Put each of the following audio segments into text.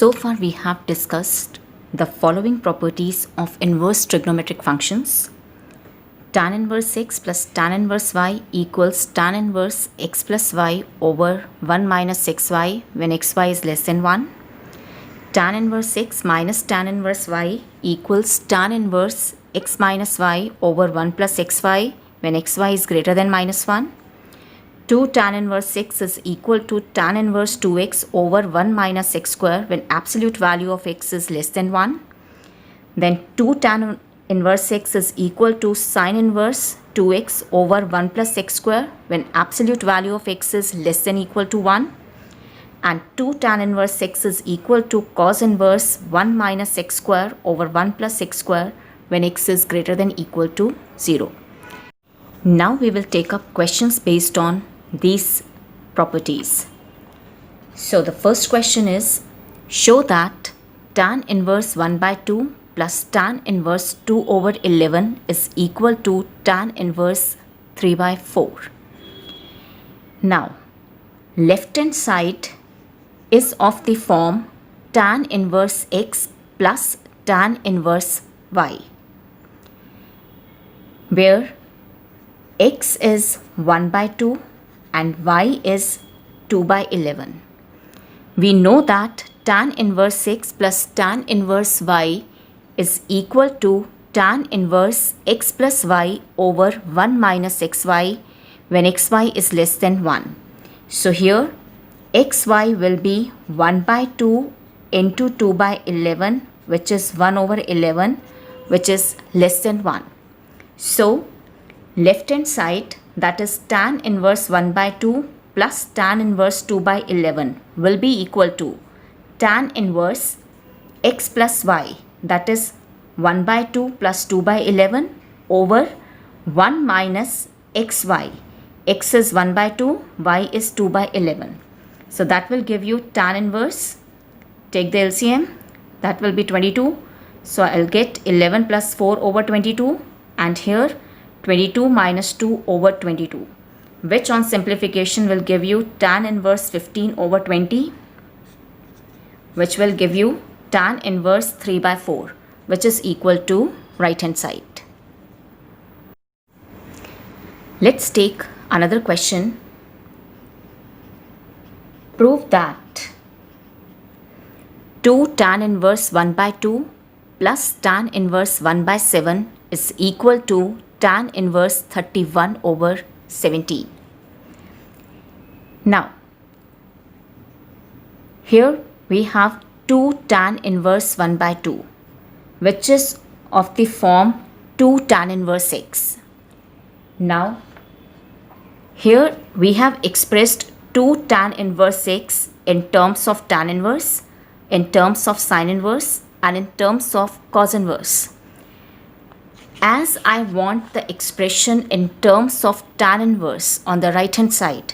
So far we have discussed the following properties of inverse trigonometric functions. Tan inverse x plus tan inverse y equals tan inverse x plus y over 1 minus xy when xy is less than 1. Tan inverse x minus tan inverse y equals tan inverse x minus y over 1 plus xy when xy is greater than minus 1. 2 tan inverse x is equal to tan inverse 2x over 1 minus x square when absolute value of x is less than 1. Then 2 tan inverse x is equal to sine inverse 2x over 1 plus x square when absolute value of x is less than equal to 1. And 2 tan inverse x is equal to cos inverse 1 minus x square over 1 plus x square when x is greater than equal to 0. Now we will take up questions based on these properties. So the first question is, show that tan inverse 1 by 2 plus tan inverse 2 over 11 is equal to tan inverse 3 by 4. Now, left hand side is of the form tan inverse x plus tan inverse y, where x is 1 by 2 and y is 2 by 11. We know that tan inverse x plus tan inverse y is equal to tan inverse x plus y over 1 minus xy when xy is less than 1. So here xy will be 1 by 2 into 2 by 11, which is 1 over 11, which is less than 1. So left hand side, that is tan inverse 1 by 2 plus tan inverse 2 by 11 will be equal to tan inverse x plus y, that is 1 by 2 plus 2 by 11 over 1 minus xy. X is 1 by 2, y is 2 by 11. So that will give you tan inverse. Take the LCM, that will be 22. So I'll get 11 plus 4 over 22, and here 22 minus 2 over 22, which on simplification will give you tan inverse 15 over 20, which will give you tan inverse 3 by 4, which is equal to right hand side. Let's take another question. Prove that 2 tan inverse 1 by 2 plus tan inverse 1 by 7 is equal to tan inverse 31 over 17. Now, here we have 2 tan inverse 1 by 2, which is of the form 2 tan inverse x. Now, here we have expressed 2 tan inverse x in terms of tan inverse, in terms of sine inverse, and in terms of cos inverse. As I want the expression in terms of tan inverse on the right hand side,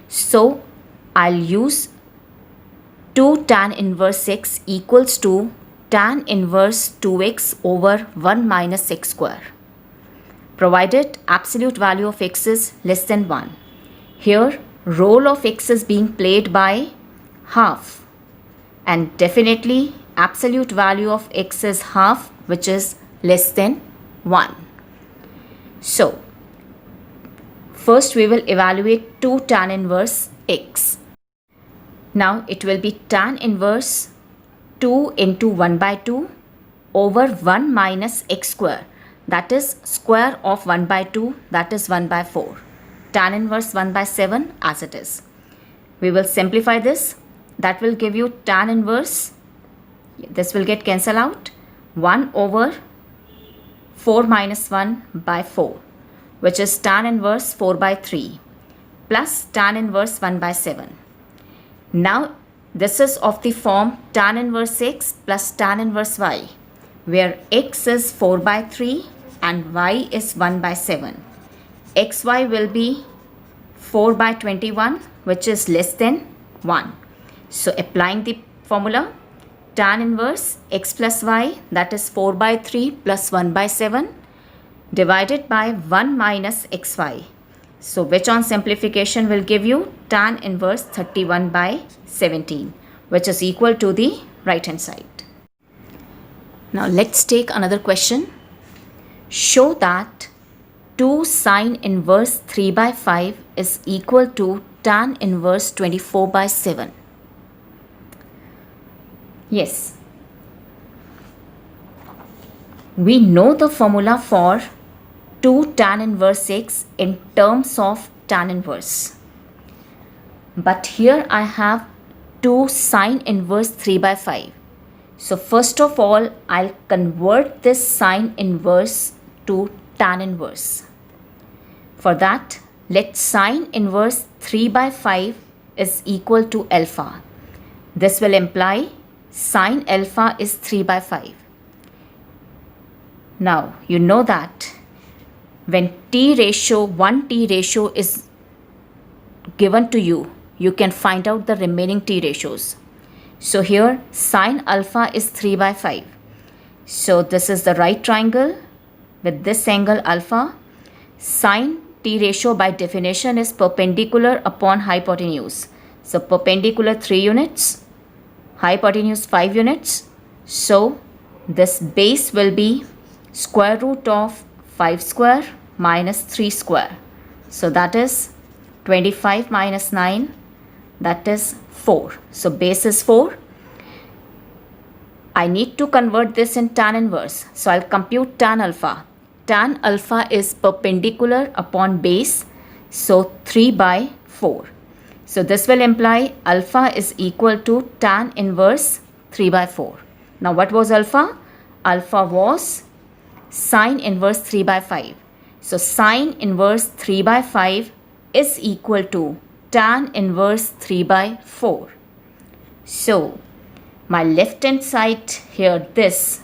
so I'll use 2 tan inverse x equals to tan inverse 2x over 1 minus x square, provided absolute value of x is less than 1. Here role of x is being played by half, and definitely absolute value of x is half, which is less than 1. So first we will evaluate 2 tan inverse x. Now it will be tan inverse 2 into 1 by 2 over 1 minus x square, that is square of 1 by 2, that is 1 by 4. Tan inverse 1 by 7 as it is. We will simplify this. That will give you tan inverse, this will get cancelled out, 1 over 4 minus 1 by 4, which is tan inverse 4 by 3 plus tan inverse 1 by 7. Now this is of the form tan inverse x plus tan inverse y, where x is 4 by 3 and y is 1 by 7. xy will be 4 by 21, which is less than 1. So applying the formula, tan inverse x plus y, that is 4 by 3 plus 1 by 7 divided by 1 minus xy. So which on simplification will give you tan inverse 31 by 17, which is equal to the right hand side. Now let's take another question. Show that 2 sine inverse 3 by 5 is equal to tan inverse 24 by 7. Yes, we know the formula for 2 tan inverse x in terms of tan inverse. But here I have 2 sine inverse 3 by 5. So first of all, I'll convert this sine inverse to tan inverse. For that, let sine inverse 3 by 5 is equal to alpha. This will imply sine alpha is 3 by 5. Now, you know that when one t ratio is given to you, you can find out the remaining t ratios. So here sine alpha is 3 by 5. So this is the right triangle with this angle alpha. Sine t ratio by definition is perpendicular upon hypotenuse. So perpendicular 3 units, hypotenuse 5 units. So this base will be square root of 5 square minus 3 square. So that is 25 minus 9, that is 4. So base is 4. I need to convert this in tan inverse. So I'll compute tan alpha. Tan alpha is perpendicular upon base. So 3 by 4. So this will imply alpha is equal to tan inverse 3 by 4. Now what was alpha? Alpha was sine inverse 3 by 5. So sine inverse 3 by 5 is equal to tan inverse 3 by 4. So my left hand side here, this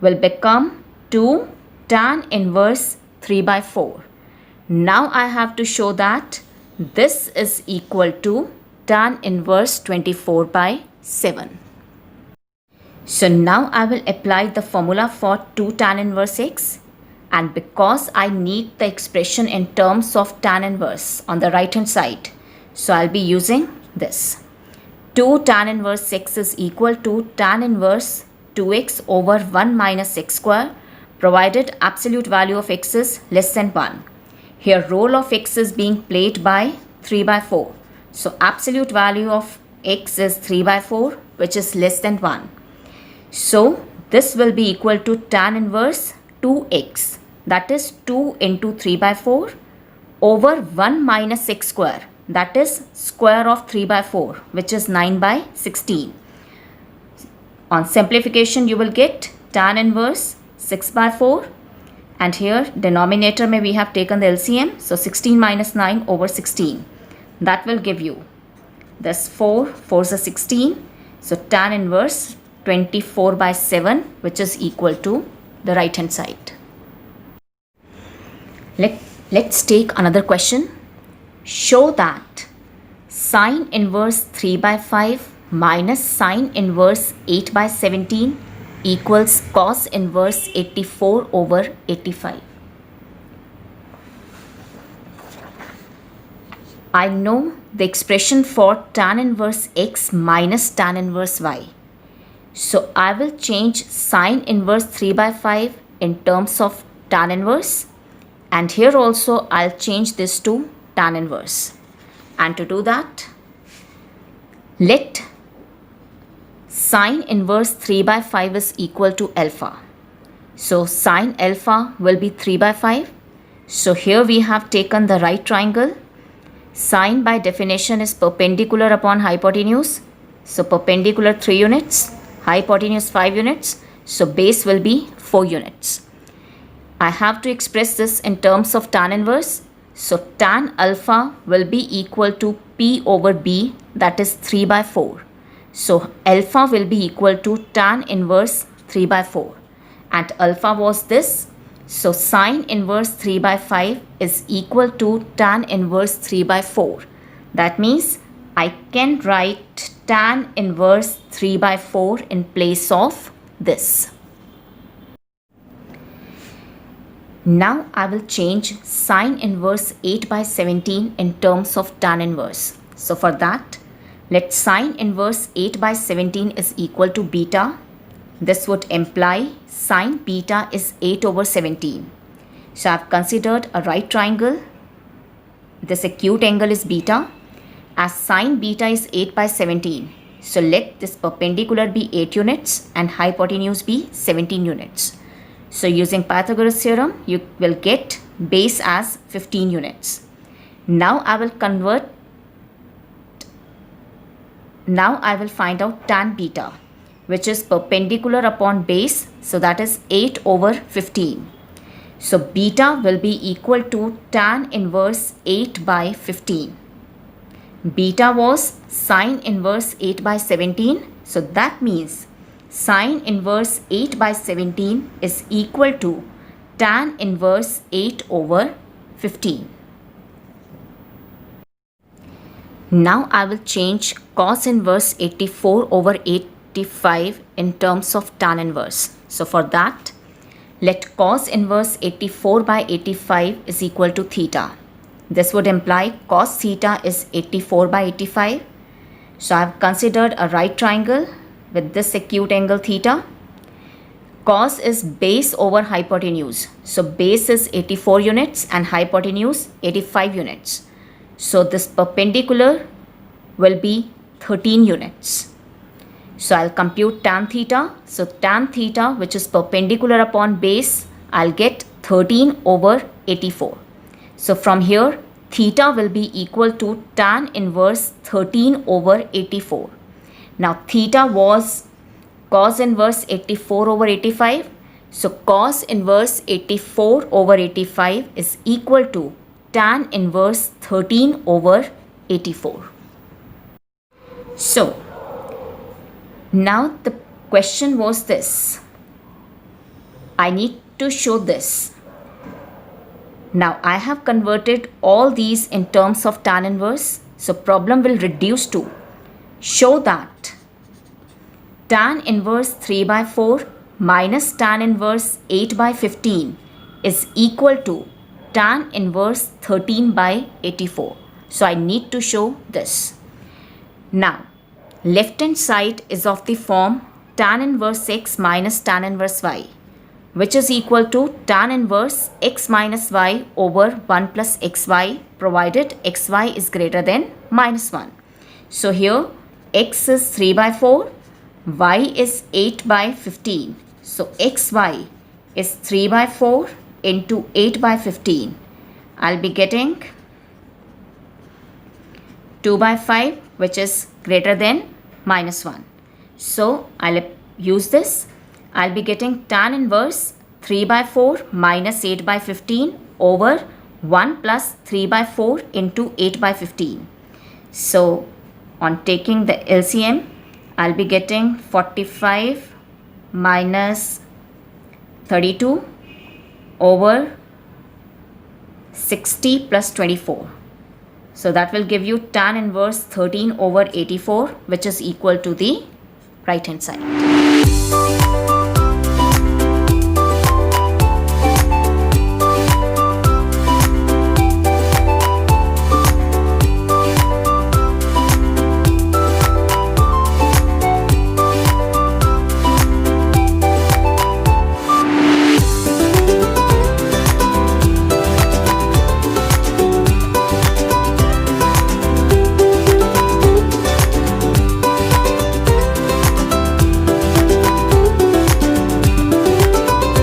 will become 2 tan inverse 3 by 4. Now I have to show that this is equal to tan inverse 24 by 7. So now I will apply the formula for 2 tan inverse x, and because I need the expression in terms of tan inverse on the right hand side, so I'll be using this. 2 tan inverse x is equal to tan inverse 2x over 1 minus x square, provided absolute value of x is less than 1. Here role of x is being played by 3 by 4. So absolute value of x is 3 by 4, which is less than 1. So this will be equal to tan inverse 2x, that is 2 into 3 by 4 over 1 minus x square, that is square of 3 by 4, which is 9 by 16. On simplification, you will get tan inverse 6 by 4, and here denominator may we have taken the LCM, so 16 minus 9 over 16. That will give you this 4 is a 16, so tan inverse 24 by 7, which is equal to the right hand side. Let's take another question. Show that sine inverse 3 by 5 minus sine inverse 8 by 17 equals cos inverse 84 over 85. I know the expression for tan inverse x minus tan inverse y. So I will change sine inverse 3 by 5 in terms of tan inverse, and here also I'll change this to tan inverse. And to do that, let sine inverse 3 by 5 is equal to alpha. So sine alpha will be 3 by 5. So here we have taken the right triangle. Sine by definition is perpendicular upon hypotenuse. So perpendicular 3 units, hypotenuse 5 units. So base will be 4 units. I have to express this in terms of tan inverse. So tan alpha will be equal to P over B, that is 3 by 4. So alpha will be equal to tan inverse 3 by 4. And alpha was this. So sine inverse 3 by 5 is equal to tan inverse 3 by 4. That means I can write tan inverse 3 by 4 in place of this. Now I will change sine inverse 8 by 17 in terms of tan inverse. So for that, Let sine inverse 8 by 17 is equal to beta. This would imply sine beta is 8 over 17. So I've considered a right triangle. This acute angle is beta. As sine beta is 8 by 17. So let this perpendicular be 8 units and hypotenuse be 17 units. So using Pythagoras theorem, you will get base as 15 units. Now I will find out tan beta, which is perpendicular upon base. So that is 8 over 15. So beta will be equal to tan inverse 8 by 15. Beta was sine inverse 8 by 17. So that means sine inverse 8 by 17 is equal to tan inverse 8 over 15. Now I will change cos inverse 84 over 85 in terms of tan inverse. So for that, let cos inverse 84 by 85 is equal to theta. This would imply cos theta is 84 by 85. So I have considered a right triangle with this acute angle theta. Cos is base over hypotenuse. So base is 84 units and hypotenuse 85 units. So this perpendicular will be 13 units. So I'll compute tan theta. So tan theta, which is perpendicular upon base, I'll get 13 over 84. So from here, theta will be equal to tan inverse 13 over 84. Now theta was cos inverse 84 over 85. So cos inverse 84 over 85 is equal to tan inverse 13 over 84. So now the question was this. I need to show this. Now I have converted all these in terms of tan inverse. So problem will reduce to show that tan inverse 3 by 4 minus tan inverse 8 by 15 is equal to tan inverse 13 by 84. So I need to show this. Now left hand side is of the form tan inverse x minus tan inverse y, which is equal to tan inverse x minus y over 1 plus xy, provided xy is greater than minus 1. So here x is 3 by 4, y is 8 by 15. So xy is 3 by 4 into 8 by 15. I'll be getting 2 by 5, which is greater than minus 1. So I'll use this. I'll be getting tan inverse 3 by 4 minus 8 by 15 over 1 plus 3 by 4 into 8 by 15. So on taking the LCM, I'll be getting 45 minus 32 over 60 plus 24. So that will give you tan inverse 13 over 84, which is equal to the right hand side.